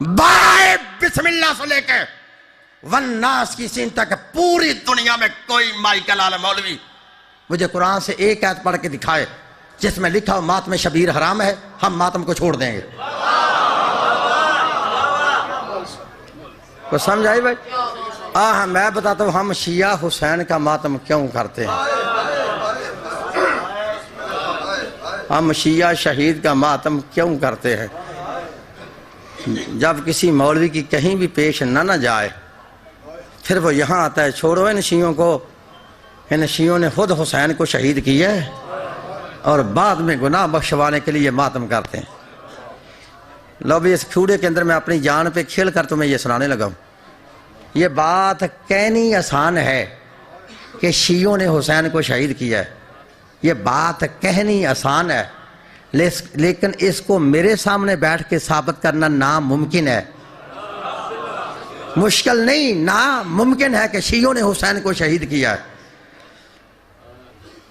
Bye बिस्मिल्लाह से लेके वन्नास की सीन तक पूरी दुनिया में कोई माइकल आल मौलवी मुझे कुरान से एक आयत पढ़ के दिखाए जिसमें लिखा हो मातम शबीर हराम है, हम मातम को छोड़ देंगे। तो समझ आई भाई? मैं बताता हूँ हम शिया हुसैन का मातम क्यों करते हैं। हम शिया शहीद का मातम क्यों करते हैं। जब किसी मौलवी की कहीं भी पेश न जाए फिर वो यहाँ आता है, छोड़ो इन शियों को, इन शियों ने खुद हुसैन को शहीद किया है और बाद में गुनाह बख्शवाने के लिए मातम करते हैं। लो भी इस खूड़े के अंदर मैं अपनी जान पे खेल कर तुम्हें ये सुनाने लगा हूँ। ये बात कहनी आसान है कि शियों ने हुसैन को शहीद किया है, ये बात कहनी आसान है, लेकिन इसको मेरे सामने बैठ के साबित करना नामुमकिन है। मुश्किल नहीं, नामुमकिन है कि शियों ने हुसैन को शहीद किया है।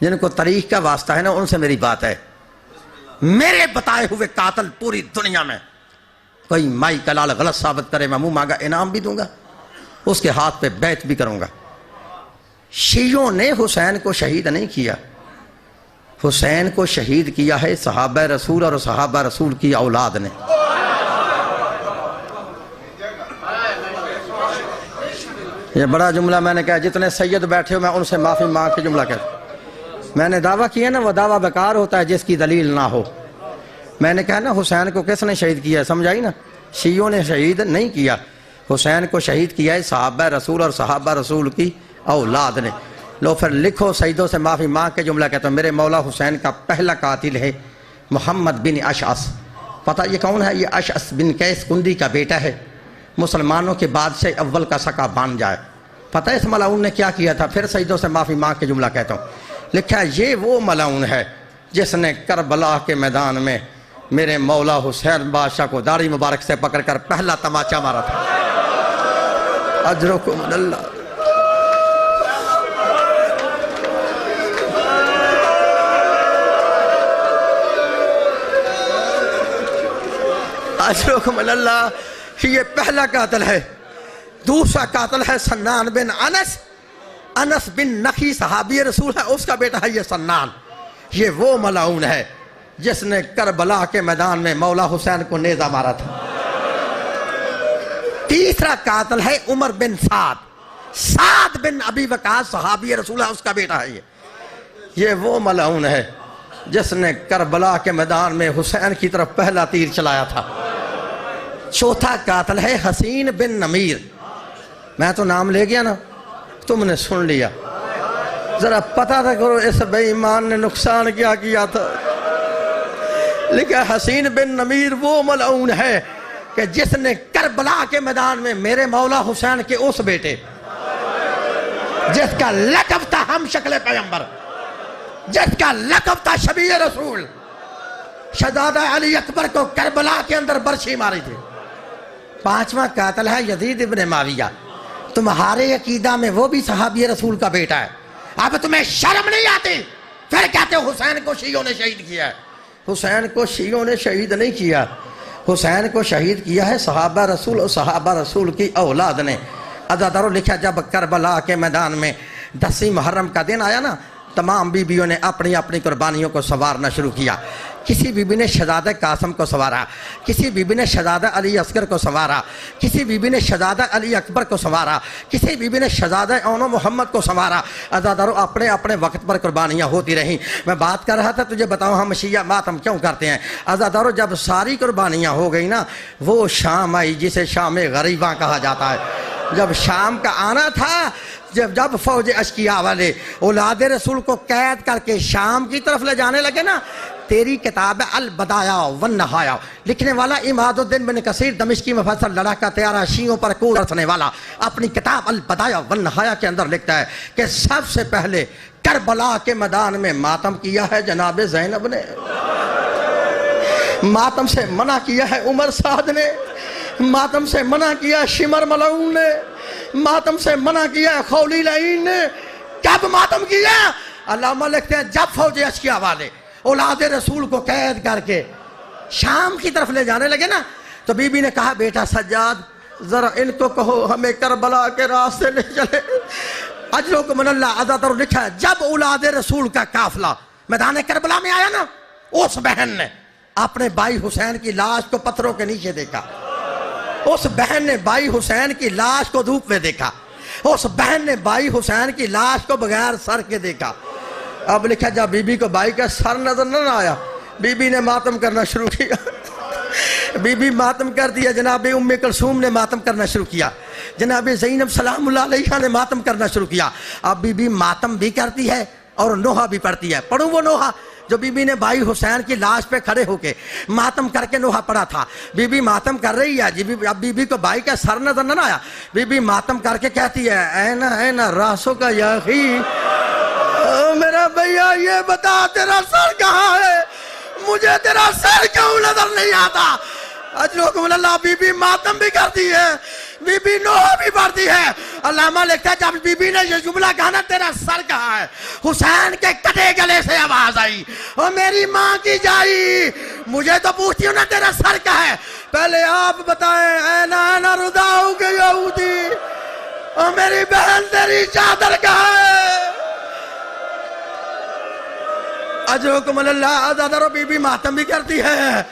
जिनको तारीख का वास्ता है ना, उनसे मेरी बात है। मेरे बताए हुए कातल पूरी दुनिया में कोई माई कलाल गलत साबित करे, मैं मुंह मांगा इनाम भी दूंगा, उसके हाथ पे बैत भी करूंगा। शियों ने हुसैन को शहीद नहीं किया, हुसैन को शहीद किया है सहाबा रसूल और सहाबा रसूल की औलाद ने। ये बड़ा जुमला मैंने कहा, जितने सैयद बैठे हो मैं उनसे माफी मांग के जुमला कह, मैंने दावा किया ना, वो दावा बेकार होता है जिसकी दलील ना हो। मैंने कहा ना हुसैन को किसने शहीद किया, समझाई ना? शियों ने शहीद नहीं किया, हुसैन को शहीद किया है सहाबा रसूल और सहाबा रसूल की औलाद ने। लो फिर लिखो, सईदों से माफ़ी मांग के जुमला कहता हूँ, मेरे मौला हुसैन का पहला कातिल है मोहम्मद बिन अशअस। पता ये कौन है? ये अशअस बिन कैस कुंदी का बेटा है, मुसलमानों के बादशाह अव्वल का सका बन जाए। पता है इस मलाउन ने क्या किया था? फिर सईदों से माफ़ी मांग के जुमला कहता हूँ, लिखा है ये वो मलाउन है जिसने करबला के मैदान में मेरे मौला हुसैन बादशाह को दाढ़ी मुबारक से पकड़कर पहला तमाचा मारा था। अजरुकुम अल्लाह। अजरुकुम अल्लाह। ये पहला कातिल है। दूसरा कातिल है सन्नान बिन अनस, अनस बिन नखी सहाबी रसूल है, उसका बेटा है ये सन्नान। ये वो मलाउन है जिसने करबला के मैदान में मौला हुसैन को नेजा मारा था। तीसरा कातिल है उमर बिन साद, साद बिन अबी वकास सहाबी रसूल है, उसका बेटा है ये वो मलाउन है जिसने करबला के मैदान में हुसैन की तरफ पहला तीर चलाया था। चौथा कातिल है हसीन बिन नमीर। मैं तो नाम ले गया ना, तुमने सुन लिया, जरा पता था करो इस बेईमान ने नुकसान क्या किया था। लिखा हसीन बिन नमीर वो मलऊन है कि जिसने करबला के मैदान में मेरे मौला हुसैन के उस बेटे जिसका लक़ब था हम शक्ल पैगंबर, जिसका लक़ब था शबीह रसूल, शहजादा अली अकबर को करबला के अंदर बरछी मारी थी। पांचवा कातिल है यजीद इब्न माविया। तुम्हारे अकीदा में वो भी सहाबी रसूल का बेटा है। अब तुम्हें शर्म नहीं आती? फिर कहते हो हुसैन को शियों ने शहीद किया है। हुसैन को शियों ने शहीद नहीं किया, हुसैन को शहीद किया है सहाबा रसूल और सहाबा रसूल की औलाद ने। अज़ादारों लिखा, जब करबला के मैदान में 10 मुहर्रम का दिन आया ना, तमाम बीबियों ने अपनी अपनी कुर्बानियों को संवारना शुरू किया। किसी बीबी ने शहजादा कासम को संवारा, किसी बीबी ने शहजादा अली असगर को संवारा, किसी बीबी ने शहजादा अली अकबर को संवारा, किसी बीबी ने शहजादा औनो मोहम्मद को संवारा। अज़ादारों अपने अपने वक्त पर कुर्बानियाँ होती रहीं। मैं बात कर रहा था, तुझे बताऊँ हम शिया मातम क्यों करते हैं। अज़ादारों जब सारी कुर्बानियाँ हो गई ना, वो शाम आई जिसे शाम गरीबा कहा जाता है। जब शाम का आना था, जब फौज अशकिया वाले औलाद रसूल को कैद करके शाम की तरफ ले जाने लगे ना, तेरी किताब अल बदाया वन नहाया लिखने वाला इमादुद्दीन बिन कसीर दमिश्की मुफस्सिर लड़ाका तैयारा शियों पर कूद रखने वाला अपनी किताब अल बदाया वन नहाया के अंदर लिखता है कि सबसे पहले करबला के मैदान में मातम किया है जनाब ज़ैनब ने, मातम से मना किया है उमर साद ने, मातम से मना किया शिमर मलऊन ने, मातम से मना किया खौली लईन ने। कब मातम किया? अल्लामा लिखते हैं जब फौज अशकिया वाले औलाद रसूल को कैद करके शाम की तरफ ले जाने लगे ना, तो बीबी ने कहा बेटा सज्जाद जरा इनको कहो हमें करबला के रास्ते ले चले। अजरो को मनल्ला अज़ादर लिखा है जब औलाद रसूल का काफिला मैदान करबला में आया ना, उस बहन ने अपने भाई हुसैन की लाश को पत्थरों के नीचे देखा, उस बहन ने भाई हुसैन की लाश को धूप में देखा, उस बहन ने भाई हुसैन की लाश को बगैर सर के देखा। अब लिखा जब बीबी को भाई का सर नजर न आया, बीबी ने मातम करना शुरू किया। बीबी मातम कर दिया। जनाब उम्मे कुलसूम ने मातम करना शुरू किया, जनाब ज़ैनब सलामुल्लाह अलैहा ने मातम करना शुरू किया। अब बीबी मातम भी करती है और नोहा भी पढ़ती है। पढ़ूं वो नोहा जो बीबी ने भाई हुसैन की लाश पे खड़े होके मातम करके नोहा पड़ा था। बीबी मातम कर रही है। अब बीबी को भाई का सर नजर न आया, बीबी मातम करके कहती है ऐ ना रासों का याखी, मेरा भैया ये बता तेरा सर कहाँ है, मुझे तेरा सर क्यों नजर नहीं आता। अल्लाह बीबी मातम भी करती है, बीबी नोहा भी पढ़ती है। अल्लामा लिखता है जब बीबी ने ये जुमला कहा ना तेरा सर कहाँ है, हुसैन के कटे गले से आवाज आई और मेरी माँ की जाई, मुझे तो पूछती हो ना तेरा सर कहाँ है, पहले आप बताएं ऐना रुदाऊ के यहूदी, और मेरी बहन तेरी चादर कहाँ है। अजरुकुम अल्लाह अज़ादरो बीबी मातम भी करती है,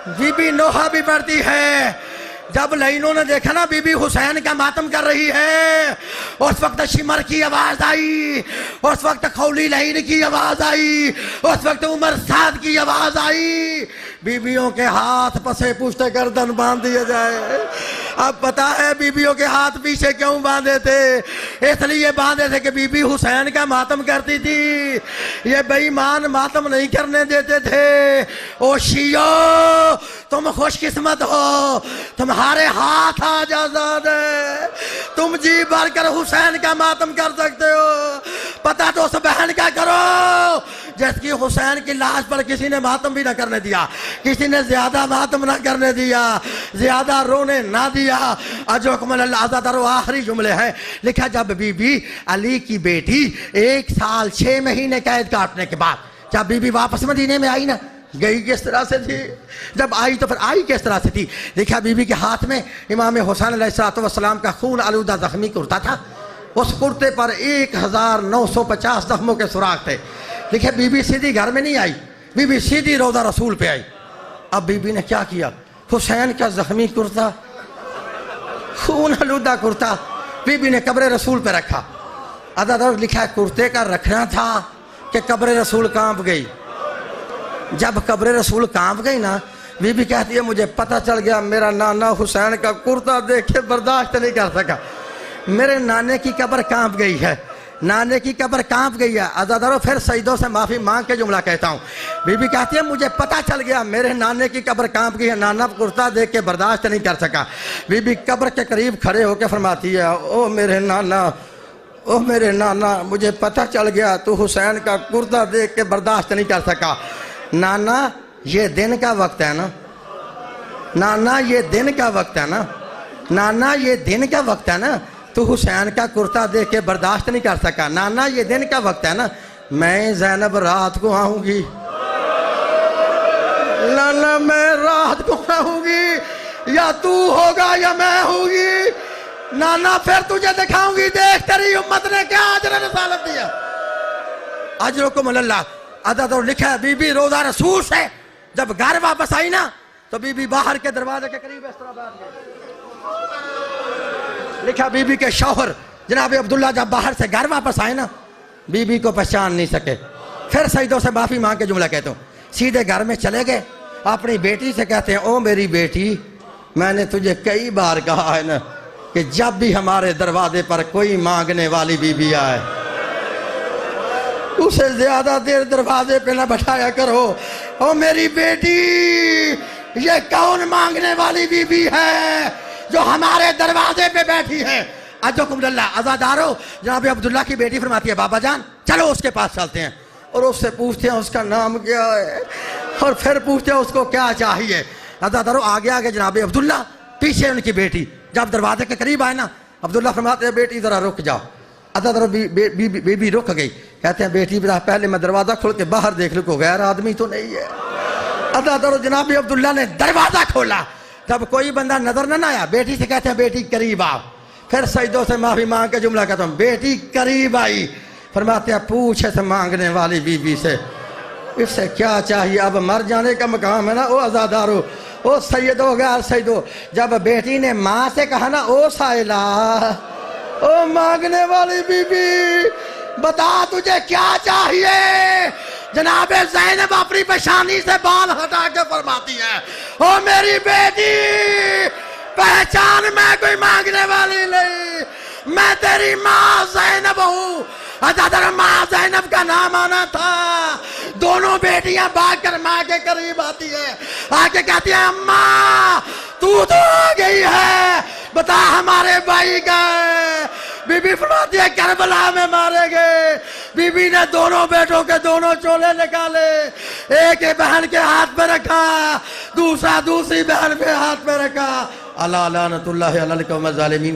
बीबी नोहा भी पढ़ती है। जब लाइनों ने देखा ना बीबी हुसैन का मातम कर रही है, उस वक्त शिमर की आवाज आई, उस वक्त खौली लाइन की आवाज आई, उस वक्त उमर साद की आवाज आई। बीबियों के हाथ पसे पुश्ते गर्दन बांध दिए जाए। अब पता है बीबियों के हाथ पीछे क्यों बांधे थे, इसलिए बांधे थे कि बीबी हुसैन का मातम करती थी, ये बेईमान मातम नहीं करने देते थे। ओ शियो तुम खुशकिस्मत हो, तुम्हारे हाथ आज आजाद है, तुम जी भर कर हुसैन का मातम कर सकते हो। पता तो उस बहन का करो जिसकी हुसैन की लाश पर किसी ने मातम भी ना करने दिया, किसी ने ज्यादा मातम ना करने दिया, ज्यादा रोने ना दिया। अजरो आखिरी जुमले हैं, लिखा जब बीबी अली की बेटी 1 साल 6 महीने कैद काटने के बाद जब बीबी वापस मदीने में आई ना, गई किस तरह से थी, जब आई तो फिर आई किस तरह से थी। देखा बीबी के हाथ में इमाम हुसैन अलैहिस्सलाम का खून आलूदा जख्मी कुर्ता था, उस कुर्ते पर 1950 जख्मों के सुराग थे। देखिए बीबी सीधी घर में नहीं आई, बीबी सीधी रोज़ा रसूल पे आई। अब बीबी ने क्या किया, हुसैन का जख्मी कुर्ता, खून आलूदा कुर्ता बीबी ने कब्र रसूल पे रखा। अदादर लिखा है कुर्ते का रखना था कि कब्र रसूल कांप गई। जब कब्र रसूल कांप गई ना, बीबी कहती है मुझे पता चल गया, मेरा नाना हुसैन का कुर्ता देख के बर्दाश्त नहीं कर सका, मेरे नाने की कब्र कांप गई है, नाने की कब्र कांप गई है। अज़ादरो फिर सईदों से माफ़ी मांग के जुमला कहता हूँ। बीबी कहती है मुझे पता चल गया मेरे नाने की कब्र कांप गई है, नाना कुर्ता देख के बर्दाश्त नहीं कर सका। बीबी कब्र के करीब खड़े होकर फरमाती है ओ मेरे नाना, ओ मेरे नाना, मुझे पता चल गया तू हुसैन का कुर्ता देख के बर्दाश्त नहीं कर सका। नाना ये दिन का वक्त है ना, नाना ये दिन का वक्त है ना, नाना ये दिन का वक्त है ना, तू हुसैन का कुर्ता देख के बर्दाश्त नहीं कर सका, नाना ये दिन का वक्त है ना, मैं ज़ैनब रात को आऊंगी, नाना मैं रात को आऊंगी, या तू होगा या मैं होगी, नाना फिर तुझे दिखाऊंगी, देख तेरी उम्मत ने क्या अजर रिसालत दिया। अजरुकुम अल्लाह अदद लिखा है बीबी रोज़ा रसूल से जब घर वापस आई ना, तो बीबी बाहर के दरवाजे के करीब इस तरह बैठ गई। लिखा बीबी के शौहर जनाब अब्दुल्ला जब बाहर से घर वापस आए ना, बीबी को पहचान नहीं सके। फिर सईदों से माफी मांग के जुमला कहता हूँ, सीधे घर में चले गए, अपनी बेटी से कहते हैं ओ मेरी बेटी, मैंने तुझे कई बार कहा है ना कि जब भी हमारे दरवाजे पर कोई मांगने वाली बीबी आए उसे ज्यादा देर दरवाजे पे ना बैठाया करो। ओ मेरी बेटी, ये कौन मांगने वाली बीबी है जो हमारे दरवाजे पे बैठी है। अजकुमुल्लाह अज़ादारो जनाब अब्दुल्ला की बेटी फरमाती है बाबा जान चलो उसके पास चलते हैं, और उससे पूछते हैं उसका नाम क्या है, और फिर पूछते हैं उसको क्या चाहिए। अज़ादारो आगे आगे जनाब अब्दुल्ला, पीछे उनकी बेटी। जब दरवाजे के करीब आए ना, अब्दुल्ला फरमाते हैं बेटी जरा रुक जाओ। अज़ादारो बीबी रुक गई, कहते हैं बेटी पहले मैं दरवाजा खोल के बाहर देख लूँ कोई गैर आदमी तो नहीं है। अज़ादारो जनाब अब्दुल्ला ने दरवाजा खोला, तब कोई बंदा नजर न आया, बेटी से कहते हैं बेटी करीब आओ, फिर सजदों से माफी मांग के जुमला कहता हूँ बेटी करीब आई, फरमाते हैं पूछ से मांगने वाली बीबी से इससे क्या चाहिए, अब मर जाने का मकाम है ना, ओ आजादारो, ओ सैयदो गैर सैयदो। जब बेटी ने माँ से कहा ना ओ साइला, ओ मांगने वाली बीबी बता तुझे क्या चाहिए, जनाबे ज़ैनब अपनी पेशानी से बाल हटा के फरमाती है ओ मेरी बेटी पहचान, मैं कोई मांगने वाली नहीं, मैं तेरी माँ ज़ैनब हूँ। अगर माँ ज़ैनब का नाम आना था, दोनों बेटियां भागकर माँ के करीब आती है, आके कहती है अम्मा तू तो आ गई है, बता हमारे भाई का। बीबी फरमाती है करबला में मारे गए। बीबी ने दोनों बेटों के दोनों चोले निकाले, एक बहन के हाथ में रखा, दूसरा दूसरी बहन के हाथ में रखा। अल्लाह लानतुल्लाह अलल कौम ज़ालिमीन।